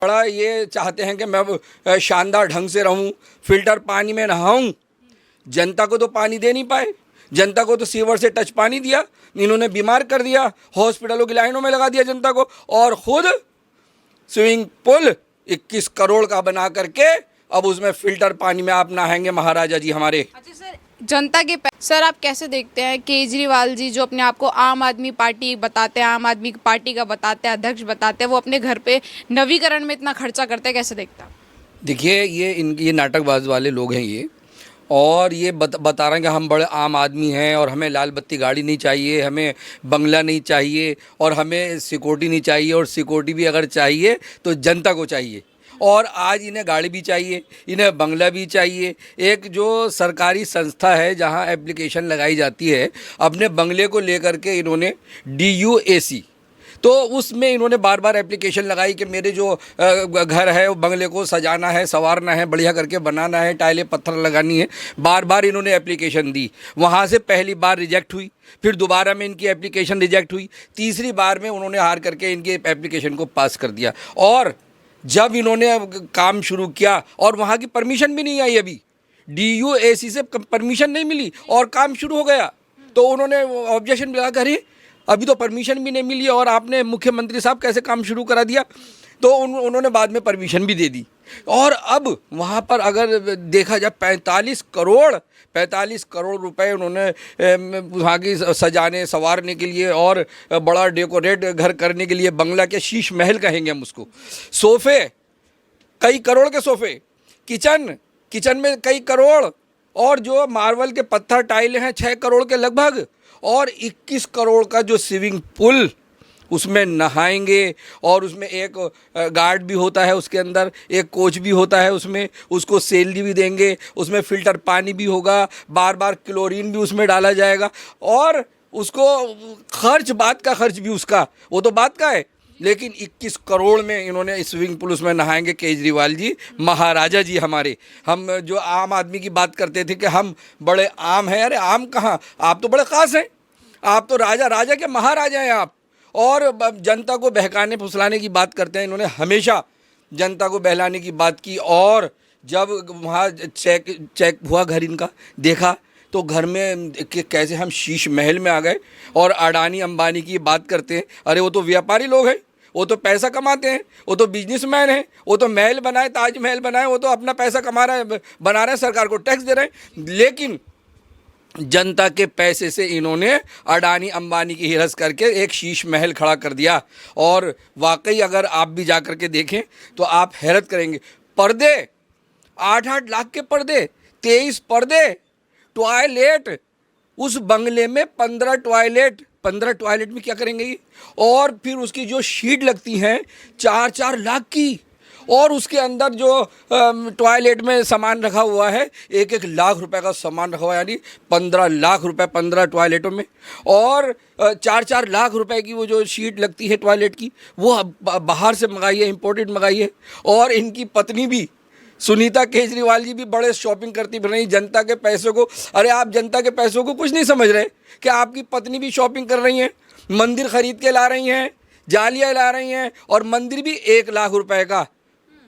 बड़ा ये चाहते हैं कि मैं शानदार ढंग से रहूं, फिल्टर पानी में नहाऊं। जनता को तो पानी दे नहीं पाए, जनता को तो सीवर से टच पानी दिया, इन्होंने बीमार कर दिया, हॉस्पिटलों की लाइनों में लगा दिया जनता को, और खुद स्विमिंग पूल 21 करोड़ का बना करके अब उसमें फिल्टर पानी में आप नहाएंगे महाराजा जी हमारे। अच्छा सर, जनता के सर आप कैसे देखते हैं केजरीवाल जी जो अपने आप को आम आदमी पार्टी बताते हैं, आम आदमी पार्टी का बताते हैं, अध्यक्ष बताते हैं, वो अपने घर पे नवीकरण में इतना खर्चा करते हैं, कैसे देखते हैं? देखिए ये नाटकबाज वाले लोग हैं ये, और ये बता रहे हैं कि हम बड़े आम आदमी हैं और हमें लाल बत्ती गाड़ी नहीं चाहिए, हमें बंगला नहीं चाहिए, और हमें सिक्योरिटी नहीं चाहिए, और सिक्योरिटी भी अगर चाहिए तो जनता को चाहिए। और आज इन्हें गाड़ी भी चाहिए, इन्हें बंगला भी चाहिए। एक जो सरकारी संस्था है जहां एप्लीकेशन लगाई जाती है, अपने बंगले को लेकर के इन्होंने DUAC, तो उसमें इन्होंने बार बार एप्लीकेशन लगाई कि मेरे जो घर है वो बंगले को सजाना है, संवारना है, बढ़िया करके बनाना है, टाइलें पत्थर लगानी है। बार बार इन्होंने एप्लीकेशन दी, वहाँ से पहली बार रिजेक्ट हुई, फिर दोबारा में इनकी एप्लीकेशन रिजेक्ट हुई, तीसरी बार में उन्होंने हार करके इनके एप्लीकेशन को पास कर दिया। और जब इन्होंने काम शुरू किया, और वहाँ की परमिशन भी नहीं आई, अभी DUAC से परमिशन नहीं मिली और काम शुरू हो गया, तो उन्होंने ऑब्जेक्शन लगा करी, अभी तो परमिशन भी नहीं मिली और आपने मुख्यमंत्री साहब कैसे काम शुरू करा दिया। तो उन्होंने बाद में परमिशन भी दे दी। और अब वहाँ पर अगर देखा जाए 45 करोड़ रुपए उन्होंने वहाँ की सजाने संवारने के लिए और बड़ा डेकोरेट घर करने के लिए, बंगला के शीश महल कहेंगे हम उसको, सोफ़े कई करोड़ के सोफ़े, किचन में कई करोड़, और जो मार्बल के पत्थर टाइल हैं 6 करोड़ के लगभग, और 21 करोड़ का जो स्विमिंग पूल, उसमें नहाएंगे, और उसमें एक गार्ड भी होता है, उसके अंदर एक कोच भी होता है, उसमें उसको सैलरी भी देंगे, उसमें फ़िल्टर पानी भी होगा, बार बार क्लोरीन भी उसमें डाला जाएगा, और उसको खर्च, बात का खर्च भी उसका, वो तो बात का है, लेकिन 21 करोड़ में इन्होंने स्विमिंग पूल उसमें नहाएंगे केजरीवाल जी महाराजा जी हमारे। हम जो आम आदमी की बात करते थे कि हम बड़े आम हैं, अरे आम कहाँ, आप तो बड़े ख़ास हैं, आप तो राजा के महाराजा हैं आप। और जनता को बहकाने फुसलाने की बात करते हैं, इन्होंने हमेशा जनता को बहलाने की बात की। और जब वहाँ चेक हुआ घर इनका, देखा तो घर में कैसे हम शीश महल में आ गए। और अडानी अंबानी की बात करते हैं, अरे वो तो व्यापारी लोग हैं, वो तो पैसा कमाते हैं, वो तो बिजनेसमैन हैं, वो तो महल बनाए, ताजमहल बनाए, वो तो अपना पैसा कमा रहे हैं, बना रहे हैं, सरकार को टैक्स दे रहे हैं। लेकिन जनता के पैसे से इन्होंने अडानी अंबानी की हिरस करके एक शीश महल खड़ा कर दिया। और वाकई अगर आप भी जा कर के देखें तो आप हैरत करेंगे। पर्दे 8-8 लाख के पर्दे, 23 पर्दे, टॉयलेट, उस बंगले में 15 टॉयलेट में क्या करेंगे ये। और फिर उसकी जो शीट लगती हैं 4-4 लाख की, और उसके अंदर जो टॉयलेट में सामान रखा हुआ है 1-1 लाख रुपए का सामान रखा हुआ है, यानी 15 लाख रुपए 15 टॉयलेटों में। और 4-4 लाख रुपए की वो जो शीट लगती है टॉयलेट की, वो बाहर से मंगाई है, इम्पोर्टेड मंगाई है। और इनकी पत्नी भी, सुनीता केजरीवाल जी भी बड़े शॉपिंग करती फिर रही जनता के पैसों को। अरे आप जनता के पैसों को कुछ नहीं समझ रहे कि आपकी पत्नी भी शॉपिंग कर रही हैं, मंदिर खरीद के ला रही हैं, जालियाँ ला रही हैं, और मंदिर भी 1 लाख रुपए का।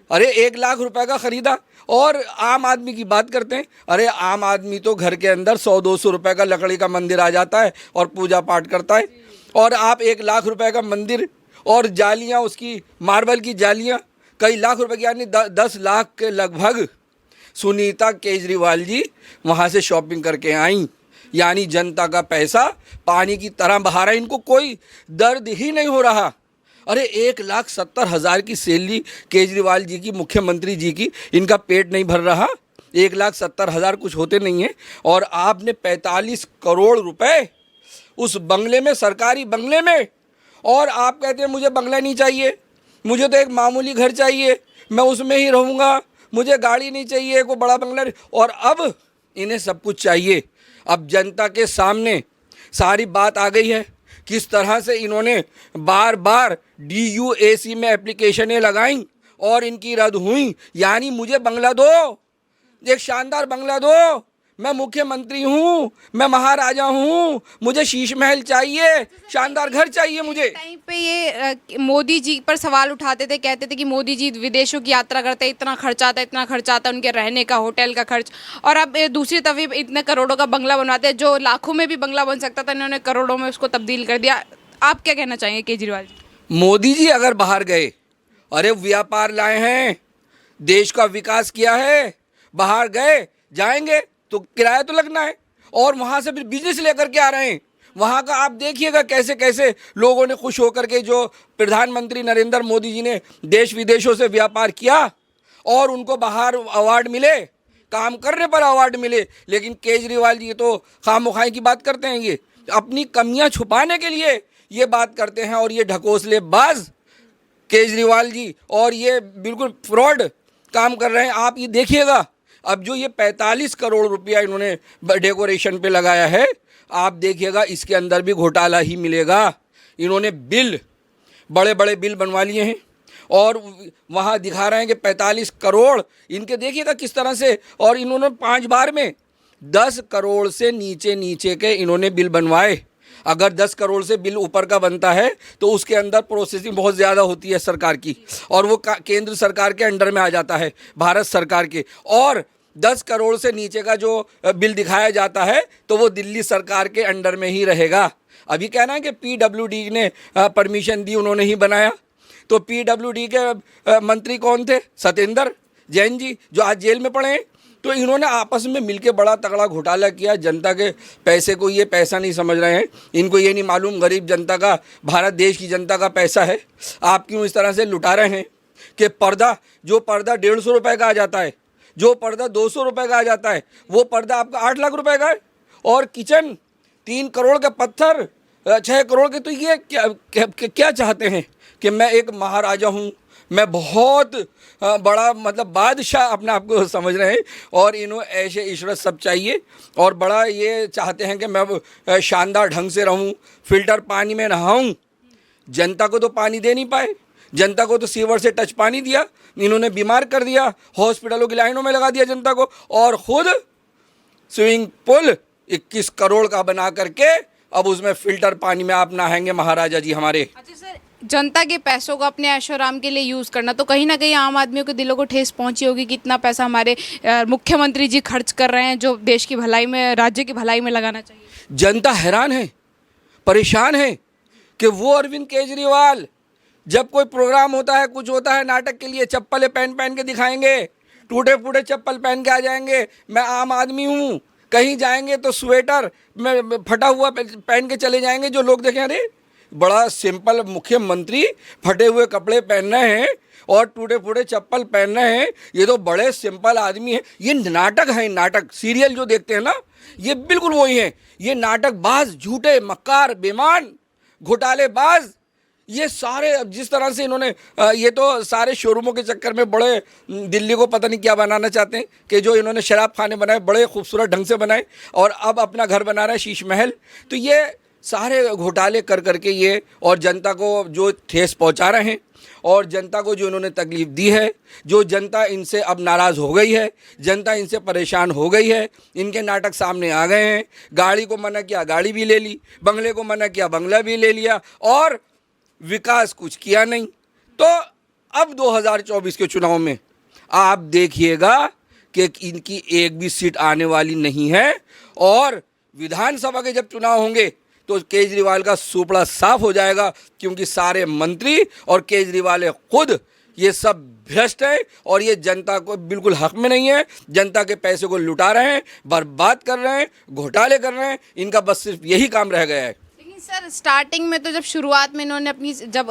अरे 1 लाख रुपए का ख़रीदा। और आम आदमी की बात करते हैं, अरे आम आदमी तो घर के अंदर 100-200 रुपए का लकड़ी का मंदिर आ जाता है और पूजा पाठ करता है, और आप 1 लाख रुपए का मंदिर, और जालियाँ, उसकी मार्बल की जालियाँ कई लाख रुपए की, यानी 10 लाख के लगभग सुनीता केजरीवाल जी वहाँ से शॉपिंग करके आई। यानी जनता का पैसा पानी की तरह बहा रहा है, इनको कोई दर्द ही नहीं हो रहा। अरे 1,70,000 की सैलरी केजरीवाल जी की, मुख्यमंत्री जी की, इनका पेट नहीं भर रहा। 1,70,000 कुछ होते नहीं हैं, और आपने 45 करोड़ रुपए उस बंगले में, सरकारी बंगले में, और आप कहते हैं मुझे बंगला नहीं चाहिए, मुझे तो एक मामूली घर चाहिए, मैं उसमें ही रहूँगा, मुझे गाड़ी नहीं चाहिए, कोई बड़ा बंगला। और अब इन्हें सब कुछ चाहिए। अब जनता के सामने सारी बात आ गई है, किस तरह से इन्होंने बार बार DUAC में एप्लीकेशनें लगाईं और इनकी रद्द हुई। यानी मुझे बंगला दो, एक शानदार बंगला दो, मैं मुख्यमंत्री हूँ, मैं महाराजा हूँ, मुझे शीश महल चाहिए, शानदार घर चाहिए मुझे। टाइम पे ये मोदी जी पर सवाल उठाते थे, कहते थे कि मोदी जी विदेशों की यात्रा करते हैं, इतना खर्चा आता है, इतना खर्चा आता है, उनके रहने का, होटल का खर्च। और अब दूसरी तरफ इतने करोड़ों का बंगला बनवाते हैं, जो लाखों में भी बंगला बन सकता था, इन्होंने करोड़ों में उसको तब्दील कर दिया। आप क्या कहना चाहेंगे केजरीवाल जी? मोदी जी अगर बाहर गए, अरे व्यापार लाए हैं, देश का विकास किया है, बाहर गए जाएंगे तो किराया तो लगना है, और वहाँ से फिर बिजनेस लेकर के आ रहे हैं। वहाँ का आप देखिएगा कैसे कैसे लोगों ने खुश होकर के, जो प्रधानमंत्री नरेंद्र मोदी जी ने देश विदेशों से व्यापार किया और उनको बाहर अवार्ड मिले, काम करने पर अवार्ड मिले। लेकिन केजरीवाल जी तो खामोखाई की बात करते हैं, ये अपनी कमियां छुपाने के लिए ये बात करते हैं, और ये ढकोसलेबाज केजरीवाल जी, और ये बिल्कुल फ्रॉड काम कर रहे हैं। आप ये देखिएगा, अब जो ये 45 करोड़ रुपया इन्होंने डेकोरेशन पे लगाया है, आप देखिएगा इसके अंदर भी घोटाला ही मिलेगा। इन्होंने बिल, बड़े बड़े बिल बनवा लिए हैं और वहाँ दिखा रहे हैं कि 45 करोड़ इनके, देखिएगा किस तरह से। और इन्होंने 5 बार में 10 करोड़ से नीचे नीचे के इन्होंने बिल बनवाए। अगर 10 करोड़ से बिल ऊपर का बनता है तो उसके अंदर प्रोसेसिंग बहुत ज़्यादा होती है सरकार की, और वो केंद्र सरकार के अंडर में आ जाता है, भारत सरकार के। और 10 करोड़ से नीचे का जो बिल दिखाया जाता है तो वो दिल्ली सरकार के अंडर में ही रहेगा। अभी कहना है कि PWD ने परमिशन दी, उन्होंने ही बनाया। तो PWD के मंत्री कौन थे? सत्येंद्र जैन जी, जो आज जेल में पड़े हैं। तो इन्होंने आपस में मिलके बड़ा तगड़ा घोटाला किया। जनता के पैसे को ये पैसा नहीं समझ रहे हैं, इनको ये नहीं मालूम गरीब जनता का, भारत देश की जनता का पैसा है। आप क्यों इस तरह से लुटा रहे हैं कि पर्दा, जो पर्दा 150 रुपये का आ जाता है, जो पर्दा 200 रुपये का आ जाता है, वो पर्दा आपका 8 लाख रुपए का है। और किचन 3 करोड़ का पत्थर 6 करोड़ के। तो ये क्या चाहते हैं कि मैं एक महाराजा हूँ, मैं बहुत बड़ा मतलब बादशाह अपने आप को समझ रहे हैं, और इन्हों ऐसे इशरत सब चाहिए। और बड़ा ये चाहते हैं कि मैं शानदार ढंग से रहूं, फिल्टर पानी में नहाऊं। जनता को तो पानी दे नहीं पाए, जनता को तो सीवर से टच पानी दिया, इन्होंने बीमार कर दिया, हॉस्पिटलों की लाइनों में लगा दिया जनता को। और ख़ुद स्विमिंग पूल 21 करोड़ का बना करके अब उसमें फ़िल्टर पानी में आप नहाएंगे महाराजा जी हमारे। अच्छा सर, जनता के पैसों को अपने ऐशोआराम के लिए यूज़ करना, तो कहीं ना कहीं आम आदमियों के दिलों को ठेस पहुंची होगी कि इतना पैसा हमारे मुख्यमंत्री जी खर्च कर रहे हैं, जो देश की भलाई में, राज्य की भलाई में लगाना चाहिए। जनता हैरान है, परेशान है कि वो अरविंद केजरीवाल जब कोई प्रोग्राम होता है, कुछ होता है, नाटक के लिए चप्पलें पहन पहन के दिखाएंगे, टूटे फूटे चप्पल पहन के आ जाएंगे, मैं आम आदमी हूँ। कहीं जाएंगे तो स्वेटर में फटा हुआ पहन के चले जाएंगे, जो लोग देखें अरे बड़ा सिंपल मुख्यमंत्री फटे हुए कपड़े पहन रहे हैं और टूटे फूटे चप्पल पहन रहे हैं, ये तो बड़े सिंपल आदमी हैं। ये नाटक है, नाटक सीरियल जो देखते हैं ना, ये बिल्कुल वही हैं। ये नाटकबाज, झूठे, मक्कार, बेईमान, घोटालेबाज, ये सारे जिस तरह से इन्होंने ये तो सारे शोरूमों के चक्कर में बड़े दिल्ली को पता नहीं क्या बनाना चाहते हैं कि जो इन्होंने शराब खाने बनाए बड़े खूबसूरत ढंग से बनाए, और अब अपना घर बना रहे हैं शीश महल। तो ये सारे घोटाले कर करके ये, और जनता को जो ठेस पहुंचा रहे हैं, और जनता को जो इन्होंने तकलीफ़ दी है, जो जनता इनसे अब नाराज़ हो गई है, जनता इनसे परेशान हो गई है। इनके नाटक सामने आ गए हैं। गाड़ी को मना किया, गाड़ी भी ले ली, बंगले को मना किया, बंगला भी ले लिया, और विकास कुछ किया नहीं। तो अब 2024 के चुनाव में आप देखिएगा कि इनकी एक भी सीट आने वाली नहीं है, और विधानसभा के जब चुनाव होंगे तो केजरीवाल का सुपड़ा साफ हो जाएगा, क्योंकि सारे मंत्री और केजरीवाल खुद ये सब भ्रष्ट है, और ये जनता को बिल्कुल हक में नहीं है। जनता के पैसे को लुटा रहे हैं, बर्बाद कर रहे हैं, घोटाले कर रहे हैं। इनका बस सिर्फ यही काम रह गया है। सर, स्टार्टिंग में तो जब शुरुआत में इन्होंने अपनी जब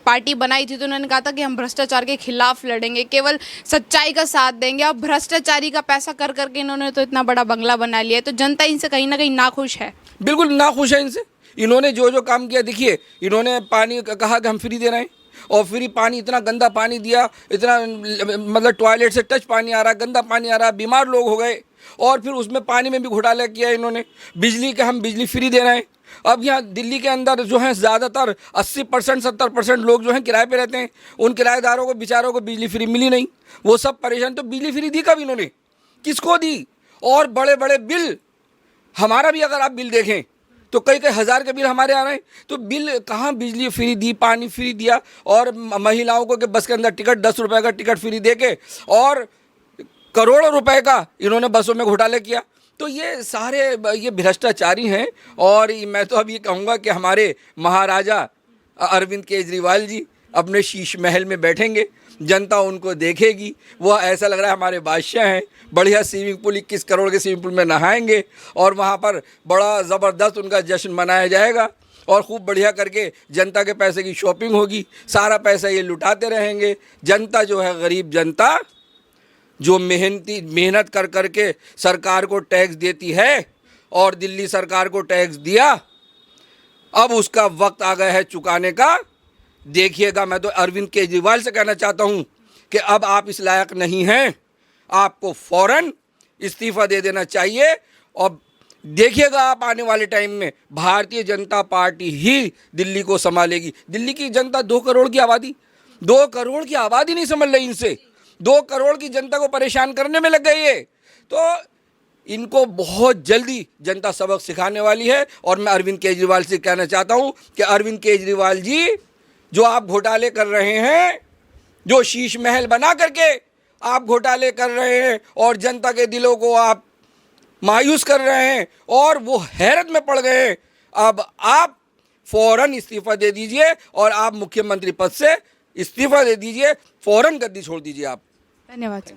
पार्टी बनाई थी तो उन्होंने कहा था कि हम भ्रष्टाचार के खिलाफ लड़ेंगे, केवल सच्चाई का साथ देंगे। अब भ्रष्टाचारी का पैसा कर करके इन्होंने तो इतना बड़ा बंगला बना लिया है, तो जनता इनसे कहीं ना कहीं नाखुश है। बिल्कुल नाखुश है इनसे। इन्होंने जो जो काम किया, देखिए इन्होंने पानी कहा कि हम फ्री दे रहे हैं, और फ्री पानी, इतना गंदा पानी दिया, इतना मतलब टॉयलेट से टच पानी आ रहा, गंदा पानी आ रहा, बीमार लोग हो गए। और फिर उसमें पानी में भी घोटाला किया इन्होंने। बिजली के हम बिजली फ्री दे रहे हैं। अब यहाँ दिल्ली के अंदर जो है ज़्यादातर 80% 70% लोग जो हैं किराए पे रहते हैं। उन किराएदारों को, बेचारों को बिजली फ्री मिली नहीं, वो सब परेशान। तो बिजली फ्री दी कब इन्होंने, किसको दी? और बड़े बड़े बिल, हमारा भी अगर आप बिल देखें तो कई कई हज़ार के बिल हमारे आ रहे हैं। तो बिल कहाँ बिजली फ्री दी, पानी फ्री दिया, और महिलाओं को कि बस के अंदर टिकट 10 रुपए का टिकट फ्री दे के और करोड़ों रुपए का इन्होंने बसों में घोटाले किया। तो ये सारे ये भ्रष्टाचारी हैं। और मैं तो अब ये कहूँगा कि हमारे महाराजा अरविंद केजरीवाल जी अपने शीश महल में बैठेंगे, जनता उनको देखेगी, वो ऐसा लग रहा है हमारे बादशाह हैं। बढ़िया स्विमिंग पूल, 21 करोड़ के स्विमिंग पूल में नहाएंगे और वहाँ पर बड़ा ज़बरदस्त उनका जश्न मनाया जाएगा और खूब बढ़िया करके जनता के पैसे की शॉपिंग होगी। सारा पैसा ये लुटाते रहेंगे। जनता जो है, गरीब जनता जो मेहनत कर कर के सरकार को टैक्स देती है और दिल्ली सरकार को टैक्स दिया, अब उसका वक्त आ गया है चुकाने का। देखिएगा, मैं तो अरविंद केजरीवाल से कहना चाहता हूं कि अब आप इस लायक नहीं हैं, आपको फौरन इस्तीफा दे देना चाहिए। और देखिएगा आप आने वाले टाइम में भारतीय जनता पार्टी ही दिल्ली को संभालेगी। दिल्ली की जनता 2 करोड़ की आबादी, 2 करोड़ की आबादी नहीं संभल रही इनसे, 2 करोड़ की जनता को परेशान करने में लग गई है। तो इनको बहुत जल्दी जनता सबक सिखाने वाली है। और मैं अरविंद केजरीवाल से कहना चाहता हूं कि अरविंद केजरीवाल जी, जो आप घोटाले कर रहे हैं, जो शीश महल बना करके आप घोटाले कर रहे हैं और जनता के दिलों को आप मायूस कर रहे हैं और वो हैरत में पड़ गए हैं, अब आप फौरन इस्तीफा दे दीजिए और आप मुख्यमंत्री पद से इस्तीफा दे दीजिए, फौरन गद्दी छोड़ दीजिए आप। धन्यवाद।